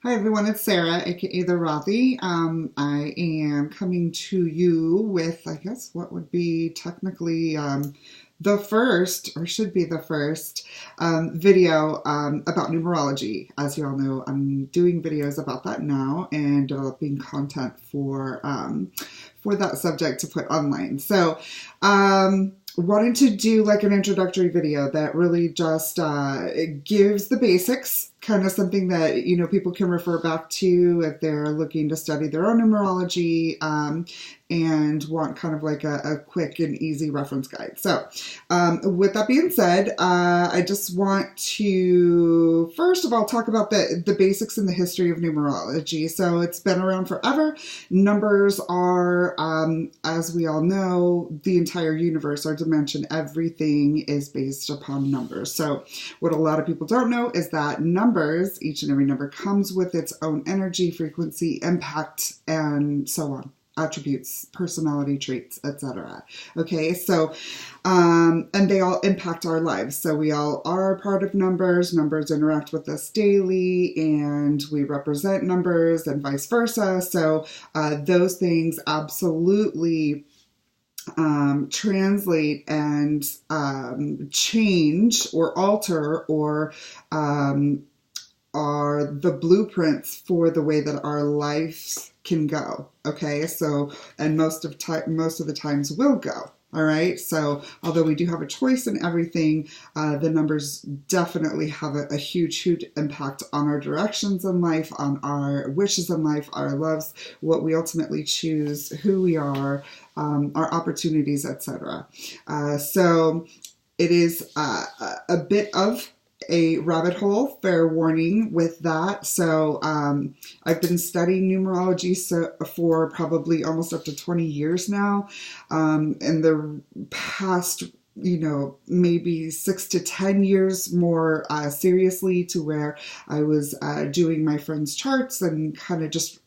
Hi everyone, it's Sarah, aka the Rothy. I am coming to you with, I guess, what would be technically the first, or should be the first, video about numerology. As you all know, I'm doing videos about that now and developing content for that subject to put online. So, wanted to do like an introductory video that really just it gives the basics, kind of something that people can refer back to if they're looking to study their own numerology, and want kind of like a quick and easy reference guide. So with that being said, I just want to first of all talk about the basics and the history of numerology. So it's been around forever. Numbers are, as we all know, the entire universe, our dimension, everything is based upon numbers. So what a lot of people don't know is that numbers, each and every number, comes with its own energy, frequency, impact, and so on. Attributes, personality traits, etc. Okay, so and they all impact our lives. So we all are a part of numbers. Numbers interact with us daily, and we represent numbers, and vice versa. So those things absolutely translate and change or alter or are the blueprints for the way that our lives can go. Okay, so and most of the times will go. All right, so although we do have a choice in everything, the numbers definitely have a huge impact on our directions in life, on our wishes in life, our loves, what we ultimately choose, who we are, our opportunities, etc. So it is a bit of a rabbit hole, fair warning with that. So I've been studying numerology for probably almost up to 20 years now. In the past, maybe 6 to 10 years more seriously, to where I was doing my friends' charts and kind of just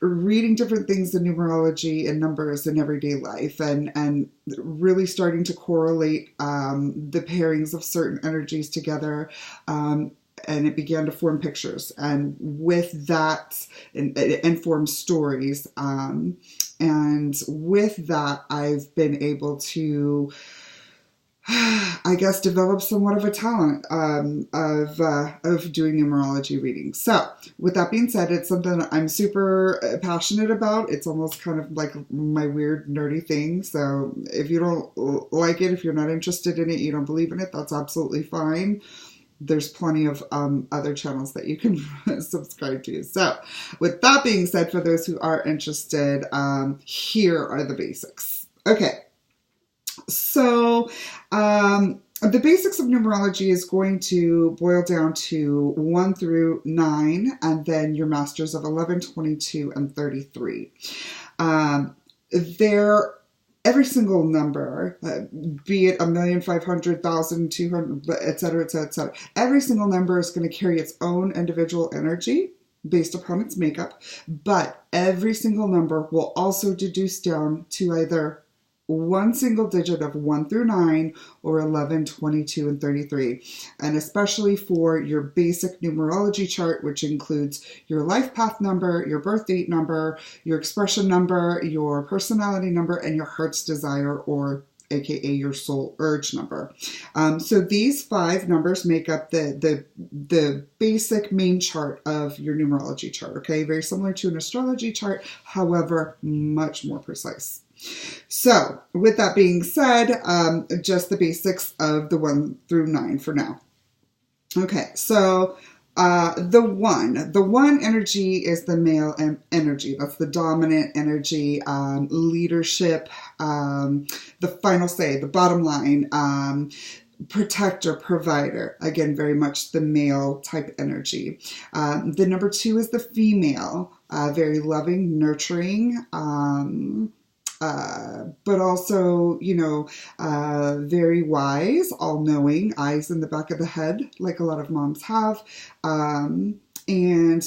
reading different things in numerology and numbers in everyday life, and really starting to correlate the pairings of certain energies together, and it began to form pictures, and with that and form stories, and with that I've been able to, I guess, develop somewhat of a talent of doing numerology readings. So with that being said, it's something that I'm super passionate about. It's almost kind of like my weird nerdy thing. So if you don't like it, if you're not interested in it, you don't believe in it, that's absolutely fine. There's plenty of other channels that you can subscribe to. So with that being said, for those who are interested, here are the basics. Okay. So the basics of numerology is going to boil down to 1 through 9, and then your masters of 11, 22, and 33. Every single number, be it 1,500,000, 200, et cetera, et cetera, et cetera, every single number is going to carry its own individual energy based upon its makeup, but every single number will also deduce down to either one single digit of 1 through 9 or 11, 22, and 33. And especially for your basic numerology chart, which includes your Lifepath number, your birth date number, your expression number, your personality number, and your heart's desire, or aka your soul urge number. So these 5 numbers make up the basic main chart of your numerology chart. Okay, very similar to an astrology chart, however, much more precise. So with that being said, just the basics of the 1 through 9 for now. Okay, so the one energy is the male energy. That's the dominant energy, leadership, the final say, the bottom line, protector, provider. Again, very much the male type energy. The number 2 is the female, very loving, nurturing, but also, very wise, all-knowing, eyes in the back of the head, like a lot of moms have, and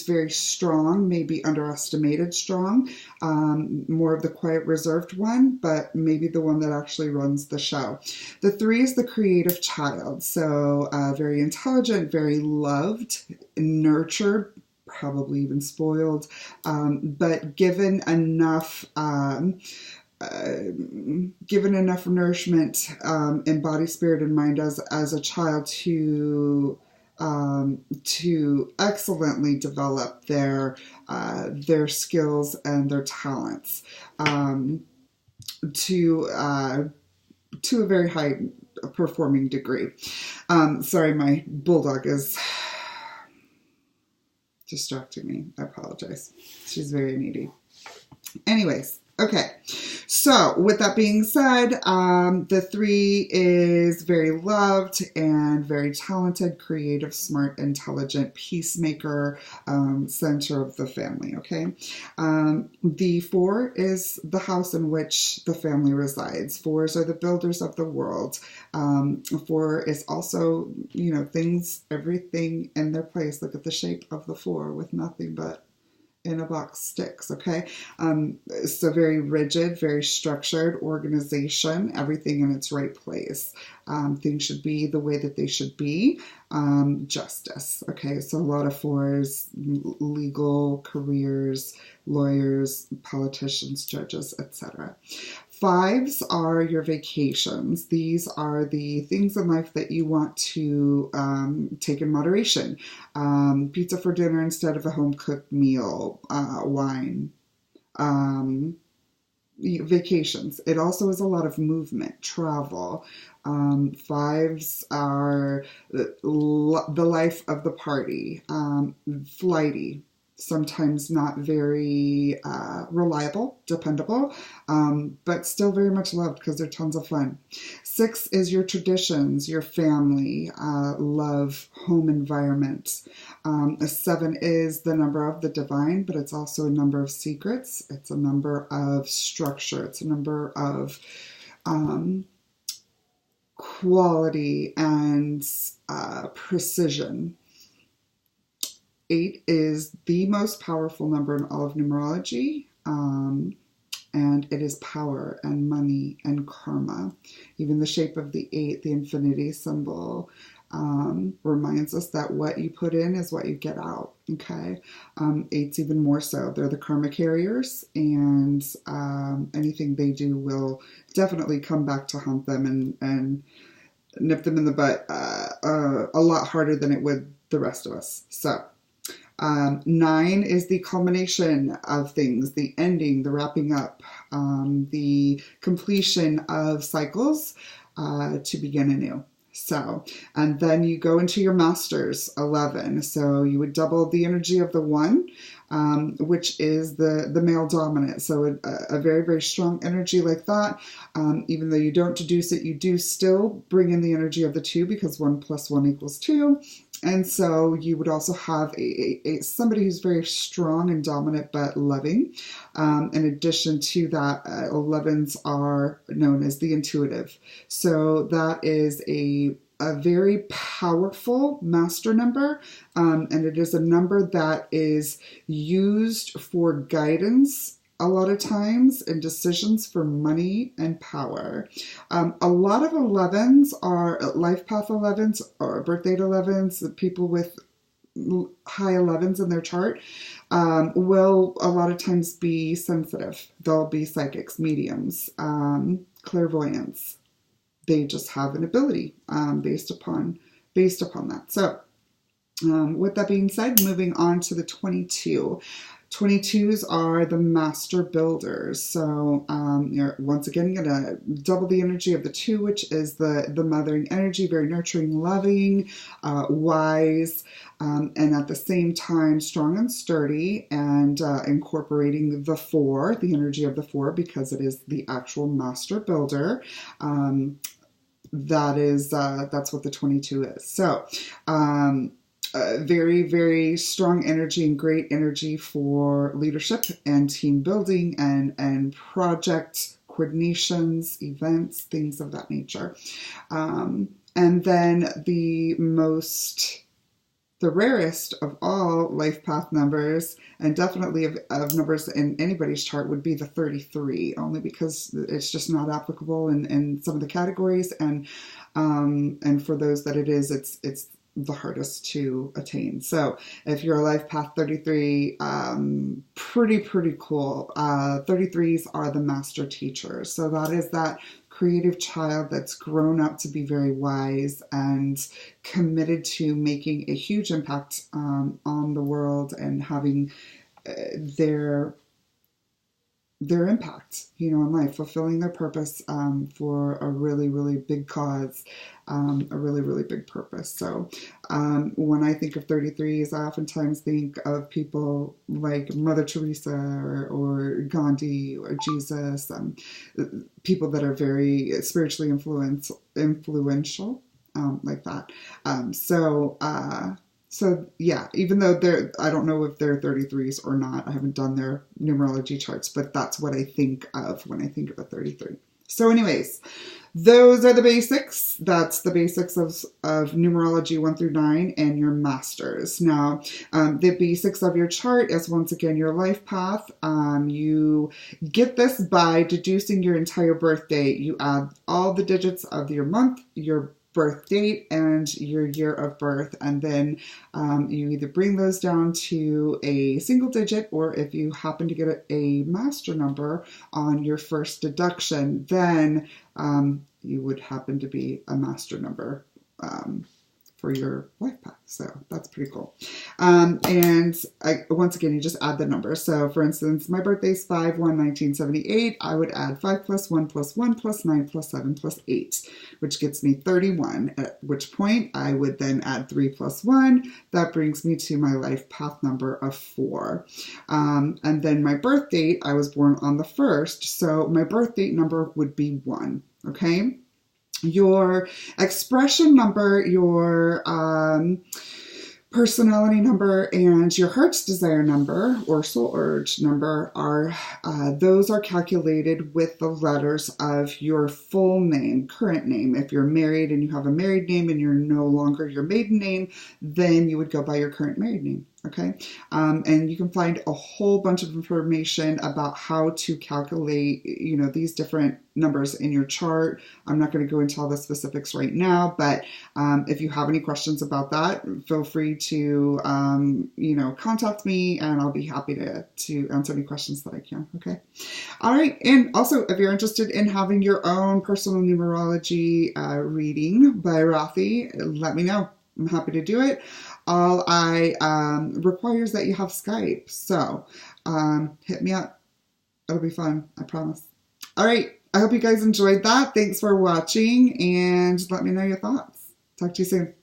very strong, maybe underestimated strong, more of the quiet, reserved one, but maybe the one that actually runs the show. The 3 is the creative child, so very intelligent, very loved, nurtured, probably even spoiled. But given enough nourishment in body, spirit, and mind as a child to excellently develop their skills and their talents to a very high performing degree. Sorry, my bulldog is distracting me. I apologize. She's very needy. Anyways, okay. So with that being said, the 3 is very loved and very talented, creative, smart, intelligent, peacemaker, center of the family, okay? The 4 is the house in which the family resides. 4s are the builders of the world. 4 is also, everything in their place. Look at the shape of the 4 with nothing but in a box sticks, okay? So very rigid, very structured organization, everything in its right place. Things should be the way that they should be. Justice, okay? So a lot of 4s, legal careers, lawyers, politicians, judges, etc. 5s are your vacations. These are the things in life that you want to take in moderation. Pizza for dinner instead of a home-cooked meal, wine, vacations. It also is a lot of movement, travel. 5s are the life of the party, flighty, sometimes not very reliable, dependable, but still very much loved because they're tons of fun. 6 is your traditions, your family, love, home environment. 7 is the number of the divine, but it's also a number of secrets. It's a number of structure. It's a number of quality and precision. 8 is the most powerful number in all of numerology, and it is power and money and karma. Even the shape of the 8, the infinity symbol, reminds us that what you put in is what you get out, okay? 8's even more so. They're the karma carriers, and anything they do will definitely come back to haunt them and nip them in the butt a lot harder than it would the rest of us. So 9 is the culmination of things, the ending, the wrapping up, the completion of cycles to begin anew. So, and then you go into your masters, 11. So you would double the energy of the 1, which is the male dominant. So a very, very strong energy like that. Even though you don't deduce it, you do still bring in the energy of the 2 because 1 + 1 = 2. And so you would also have somebody who's very strong and dominant but loving. In addition to that, 11s are known as the intuitive. So that is a very powerful master number, and it is a number that is used for guidance a lot of times in decisions for money and power. A lot of 11s are Lifepath 11s or Birthdate 11s, people with high 11s in their chart will a lot of times be sensitive. They'll be psychics, mediums, clairvoyants. They just have an ability based upon that. So with that being said, moving on to the 22. 22s are the master builders. So you're once again going to double the energy of the 2, which is the mothering energy, very nurturing, loving, wise, and at the same time strong and sturdy, and incorporating the 4, the energy of the 4, because it is the actual master builder. That's what the 22 is. So very, very strong energy and great energy for leadership and team building and project coordinations, events, things of that nature. And then the rarest of all life path numbers, and definitely of numbers in anybody's chart, would be the 33, only because it's just not applicable in some of the categories, and for those that it is, it's the hardest to attain. So if you're a life path 33, pretty cool. 33s are the master teachers. So that is that creative child that's grown up to be very wise and committed to making a huge impact on the world and having their impact, in life, fulfilling their purpose for a really big cause, a really big purpose. So when I think of 33s, I oftentimes think of people like Mother Teresa or Gandhi or Jesus, people that are very spiritually influential, like that. So yeah, even though I don't know if they're 33s or not. I haven't done their numerology charts, but that's what I think of when I think of a 33. So anyways, those are the basics. That's the basics of numerology 1 through 9 and your masters. Now, the basics of your chart is once again your life path. You get this by deducing your entire birth date. You add all the digits of your month, your birth date, and your year of birth, and then you either bring those down to a single digit, or if you happen to get a master number on your first deduction, then you would happen to be a master number for your life path. So that's pretty cool. Once again, you just add the numbers. So for instance, my birthday is 5/1/1978. I would add 5 plus 1 plus 1 plus 9 plus 7 plus 8, which gets me 31, at which point I would then add 3 plus 1. That brings me to my life path number of 4. And then my birth date, I was born on the 1st, so my birth date number would be 1, okay? Your expression number, your personality number, and your heart's desire number or soul urge number those are calculated with the letters of your full name, current name. If you're married and you have a married name and you're no longer your maiden name, then you would go by your current married name. Okay, and you can find a whole bunch of information about how to calculate, these different numbers in your chart. I'm not going to go into all the specifics right now, but if you have any questions about that, feel free to, contact me, and I'll be happy to answer any questions that I can. Okay. All right. And also, if you're interested in having your own personal numerology reading by Rafi, let me know. I'm happy to do it. All I require is that you have Skype. So hit me up. It'll be fun. I promise. All right. I hope you guys enjoyed that. Thanks for watching, and let me know your thoughts. Talk to you soon.